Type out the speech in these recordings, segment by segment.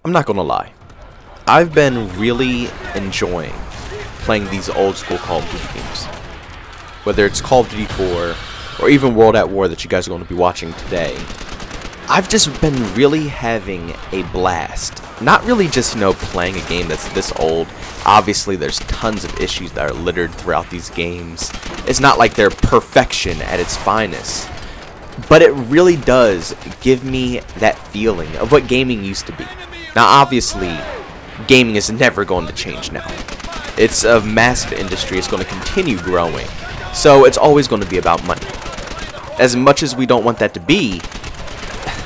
I'm not gonna lie, I've been really enjoying playing these old school Call of Duty games. Whether it's Call of Duty 4 or even World at War that you guys are going to be watching today, I've just been really having a blast. Not really just, playing a game that's this old. Obviously, there's tons of issues that are littered throughout these games. It's not like they're perfection at its finest. But it really does give me that feeling of what gaming used to be. Now, obviously, gaming is never going to change now. It's a massive industry. It's going to continue growing. So it's always going to be about money. As much as we don't want that to be,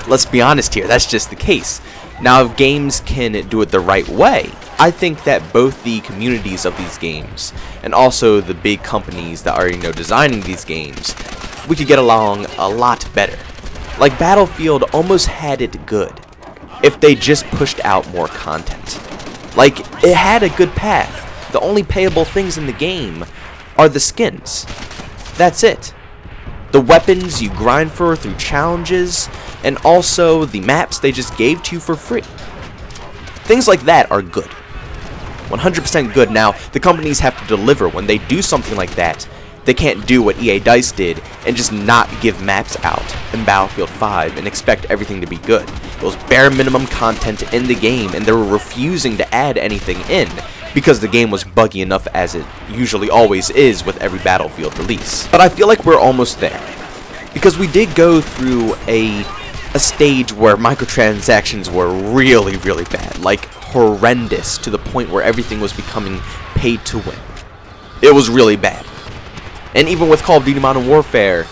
let's be honest here, that's just the case. Now, if games can do it the right way, I think that both the communities of these games and also the big companies that are, designing these games, we could get along a lot better. Like, Battlefield almost had it good if they just pushed out more content. Like, it had a good path. The only payable things in the game are the skins. That's it. The weapons you grind for through challenges, and also the maps they just gave to you for free. Things like that are good. 100% good. Now, the companies have to deliver. When they do something like that, they can't do what EA DICE did and just not give maps out in Battlefield 5 and expect everything to be good. It was bare minimum content in the game, and they were refusing to add anything in because the game was buggy enough, as it usually always is with every Battlefield release. But I feel like we're almost there, because we did go through a stage where microtransactions were really, really bad, like horrendous, to the point where everything was becoming paid to win. It was really bad. And even with Call of Duty Modern Warfare,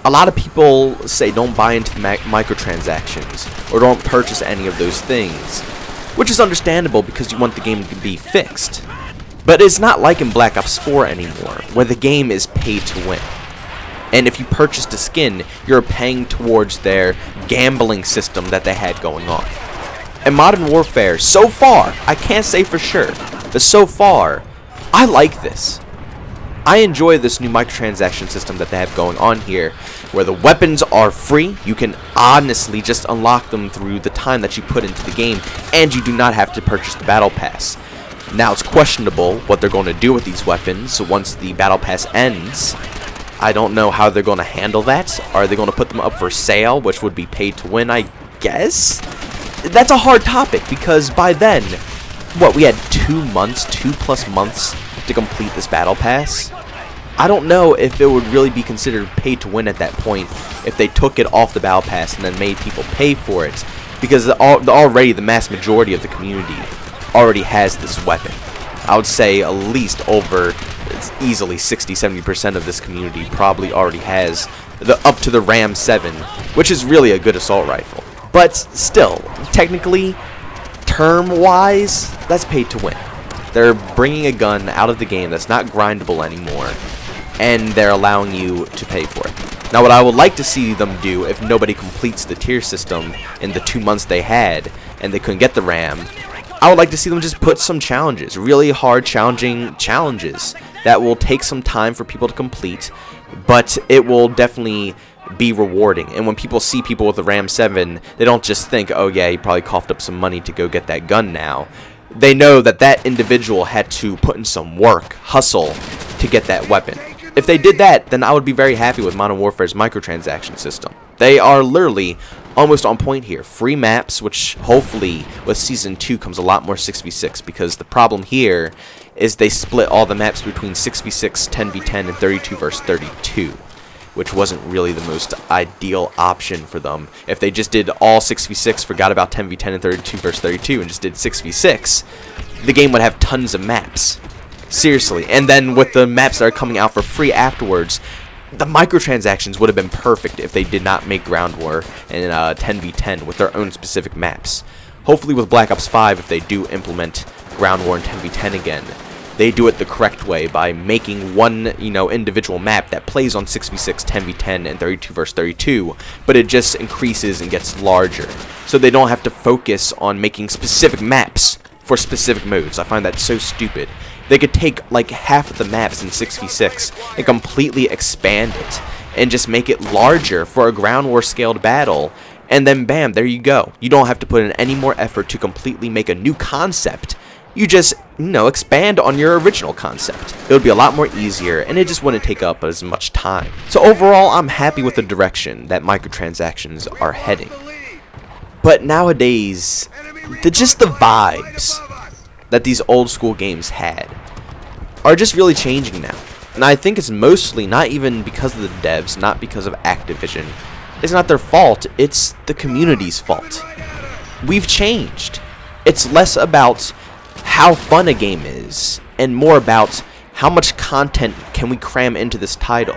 a lot of people say don't buy into the microtransactions or don't purchase any of those things, which is understandable because you want the game to be fixed. But it's not like in Black Ops 4 anymore, where the game is paid to win. And if you purchased a skin, you're paying towards their gambling system that they had going on. In Modern Warfare, so far, I can't say for sure, but so far, I like this. I enjoy this new microtransaction system that they have going on here, where the weapons are free. You can honestly just unlock them through the time that you put into the game, and you do not have to purchase the battle pass. Now, it's questionable what they're going to do with these weapons once the battle pass ends. I don't know how they're going to handle that. Are they going to put them up for sale, which would be paid to win, I guess? That's a hard topic, because by then, we had 2 months, 2+ months to complete this battle pass. I don't know if it would really be considered paid to win at that point if they took it off the battle pass and then made people pay for it, because already the mass majority of the community already has this weapon. I would say at least over easily 60-70% of this community probably already has up to the Ram 7, which is really a good assault rifle. But still, technically, term-wise, that's paid to win. They're bringing a gun out of the game that's not grindable anymore, and they're allowing you to pay for it. Now, what I would like to see them do, if nobody completes the tier system in the 2 months they had, and they couldn't get the RAM, I would like to see them just put some challenges, really hard challenging challenges, that will take some time for people to complete, but it will definitely be rewarding. And when people see people with the Ram 7, they don't just think, oh yeah, he probably coughed up some money to go get that gun now. They know that that individual had to put in some work, hustle, to get that weapon. If they did that, then I would be very happy with Modern Warfare's microtransaction system. They are literally almost on point here. Free maps, which hopefully with Season 2 comes a lot more 6v6, because the problem here is they split all the maps between 6v6, 10v10, and 32 vs 32, which wasn't really the most ideal option for them. If they just did all 6v6, forgot about 10v10 and 32 vs 32, and just did 6v6, the game would have tons of maps. Seriously. And then with the maps that are coming out for free afterwards, the microtransactions would have been perfect if they did not make Ground War and 10v10 with their own specific maps. Hopefully with Black Ops 5, if they do implement Ground War and 10v10 again, they do it the correct way by making one, individual map that plays on 6v6, 10v10, and 32 vs 32, but it just increases and gets larger, so they don't have to focus on making specific maps for specific modes. I find that so stupid. They could take like half of the maps in 6v6 and completely expand it and just make it larger for a Ground War scaled battle, And then bam, there you go. You don't have to put in any more effort to completely make a new concept. You just, expand on your original concept. It would be a lot more easier, and it just wouldn't take up as much time. So overall, I'm happy with the direction that microtransactions are heading. But nowadays, just the vibes that these old school games had are just really changing now. And I think it's mostly not even because of the devs, not because of Activision. It's not their fault, it's the community's fault. We've changed. It's less about how fun a game is, and more about how much content can we cram into this title.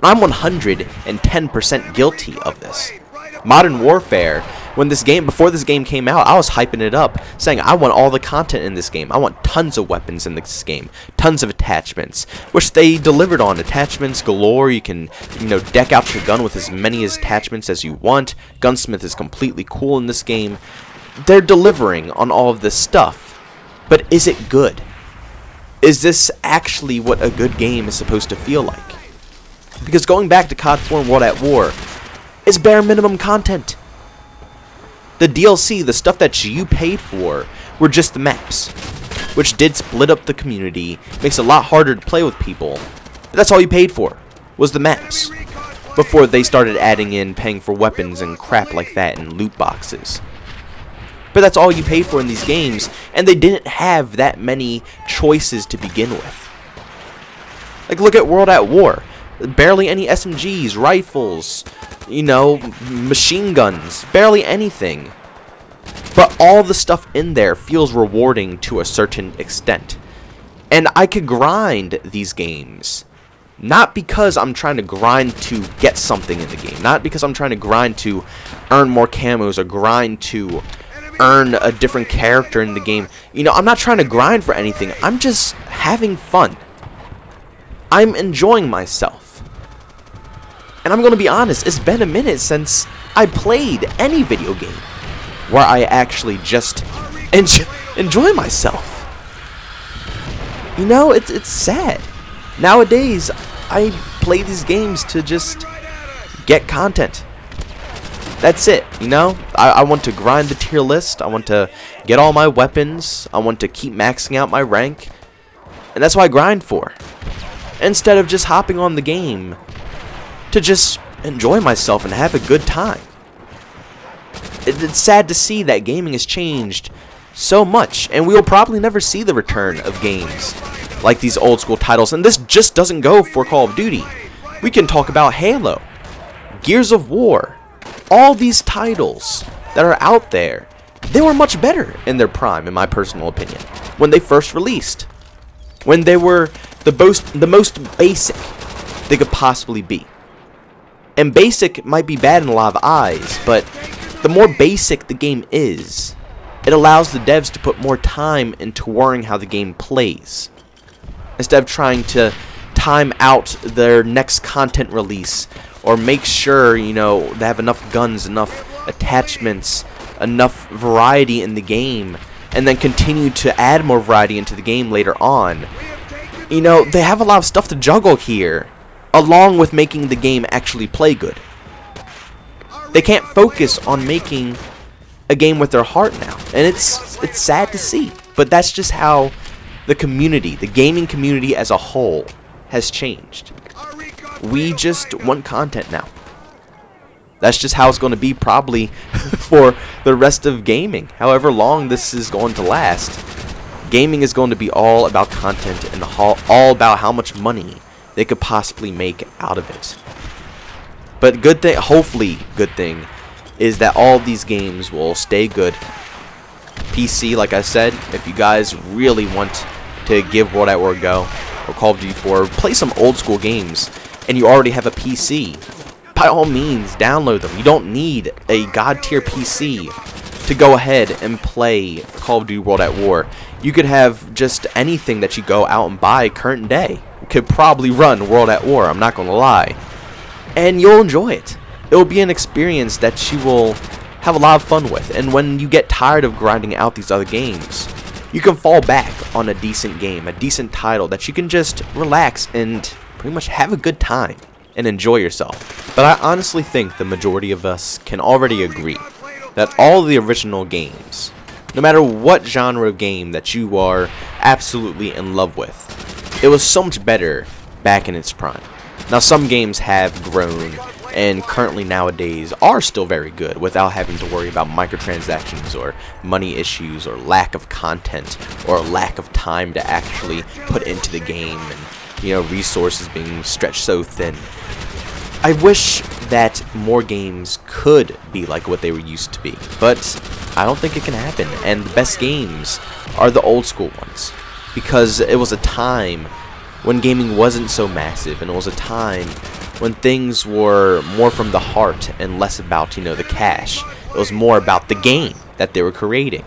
I'm 110% guilty of this. Modern Warfare, before this game came out, I was hyping it up, saying I want all the content in this game. I want tons of weapons in this game, tons of attachments, which they delivered on. Attachments galore. You can, deck out your gun with as many attachments as you want. Gunsmith is completely cool in this game. They're delivering on all of this stuff. But is it good? Is this actually what a good game is supposed to feel like? Because going back to COD 4 and World at War, it's bare minimum content. The DLC, the stuff that you paid for, were just the maps, which did split up the community, makes it a lot harder to play with people. But that's all you paid for, was the maps, before they started adding in paying for weapons and crap like that and loot boxes. But that's all you paid for in these games, and they didn't have that many choices to begin with. Like, look at World at War. Barely any SMGs, rifles, machine guns, barely anything. But all the stuff in there feels rewarding to a certain extent. And I could grind these games, not because I'm trying to grind to get something in the game, not because I'm trying to grind to earn more camos or grind to earn a different character in the game. I'm not trying to grind for anything. I'm just having fun. I'm enjoying myself. And I'm going to be honest, it's been a minute since I played any video game where I actually just enjoy myself. It's sad. Nowadays, I play these games to just get content. That's it, I want to grind the tier list, I want to get all my weapons, I want to keep maxing out my rank, and that's what I grind for. Instead of just hopping on the game to just enjoy myself and have a good time. It's sad to see that gaming has changed so much, and we will probably never see the return of games like these old school titles, and this just doesn't go for Call of Duty. We can talk about Halo, Gears of War. All these titles that are out there, they were much better in their prime, in my personal opinion, when they first released. When they were the most basic they could possibly be. And basic might be bad in a lot of eyes, but the more basic the game is, it allows the devs to put more time into worrying how the game plays, instead of trying to time out their next content release, or make sure, they have enough guns, enough attachments, enough variety in the game, and then continue to add more variety into the game later on. They have a lot of stuff to juggle here, along with making the game actually play good. They can't focus on making a game with their heart now, and it's sad to see, but that's just how the community, the gaming community as a whole, has changed. We just want content now. That's just how it's going to be probably for the rest of gaming. However long this is going to last, gaming is going to be all about content and all about how much money they could possibly make out of it. But hopefully good thing, is that all of these games will stay good. PC, like I said, if you guys really want to give World at War a go, or Call of Duty 4, play some old school games, and you already have a PC, by all means, download them. You don't need a god tier PC to go ahead and play Call of Duty World at War. You could have just anything that you go out and buy current day. Could probably run World at War, I'm not going to lie. And you'll enjoy it. It will be an experience that you will have a lot of fun with. And when you get tired of grinding out these other games, you can fall back on a decent game, a decent title that you can just relax and pretty much have a good time and enjoy yourself. But I honestly think the majority of us can already agree that all the original games, no matter what genre of game that you are absolutely in love with, it was so much better back in its prime. Now some games have grown and currently nowadays are still very good without having to worry about microtransactions or money issues or lack of content or lack of time to actually put into the game and, you know, resources being stretched so thin. I wish that more games could be like what they were used to be, but I don't think it can happen, and the best games are the old school ones, because it was a time when gaming wasn't so massive, and it was a time when things were more from the heart and less about, you know, the cash. It was more about the game that they were creating,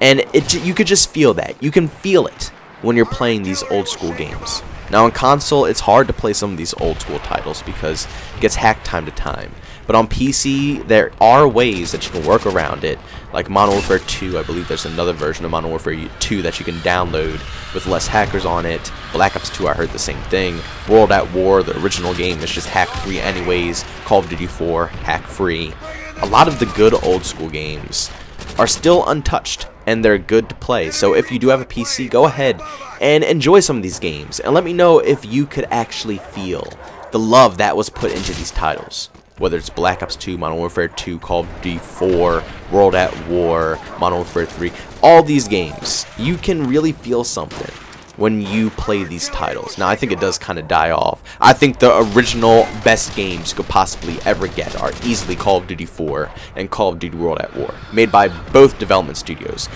and you could just feel that. You can feel it when you're playing these old school games. Now on console, it's hard to play some of these old school titles because it gets hacked time to time. But on PC, there are ways that you can work around it, like Modern Warfare 2. I believe there's another version of Modern Warfare 2 that you can download with less hackers on it. Black Ops 2, I heard the same thing. World at War, the original game, is just hack-free anyways. Call of Duty 4, hack-free. A lot of the good old school games are still untouched, and they're good to play. So if you do have a PC, go ahead and enjoy some of these games, and let me know if you could actually feel the love that was put into these titles. Whether it's Black Ops 2, Modern Warfare 2, Call of Duty 4, World at War, Modern Warfare 3, all these games, you can really feel something when you play these titles. Now I think it does kind of die off. I think the original best games you could possibly ever get are easily Call of Duty 4 and Call of Duty World at War, made by both development studios.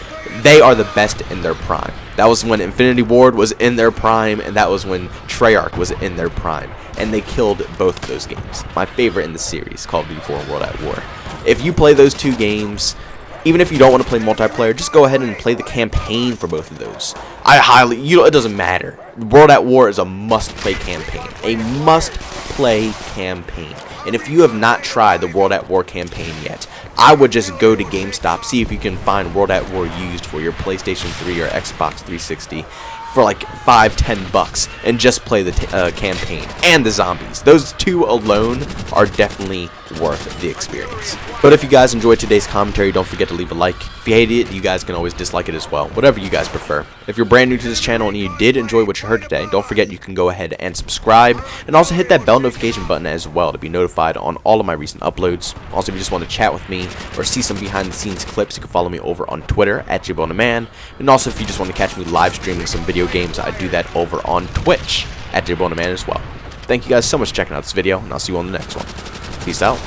They are the best in their prime. That was when Infinity Ward was in their prime, and that was when Treyarch was in their prime, and they killed both of those games. My favorite in the series, Call of Duty 4 and World at War. If you play those two games, even if you don't want to play multiplayer, just go ahead and play the campaign for both of those. It doesn't matter. World at War is a must-play campaign. A must-play campaign. And if you have not tried the World at War campaign yet, I would just go to GameStop, see if you can find World at War used for your PlayStation 3 or Xbox 360 for like $5-10 and just play the campaign and the zombies. Those two alone are definitely worth the experience. But if you guys enjoyed today's commentary, don't forget to leave a like. If you hated it, you guys can always dislike it as well, whatever you guys prefer. If you're brand new to this channel and you did enjoy what you heard today, don't forget you can go ahead and subscribe, and also hit that bell notification button as well to be notified on all of my recent uploads. Also, if you just want to chat with me or see some behind the scenes clips, you can follow me over on Twitter at JbowenDaMan. And also, if you just want to catch me live streaming some video games, I do that over on Twitch at JbowenDaMan as well. Thank you guys so much for checking out this video, and I'll see you on the next one. Peace out.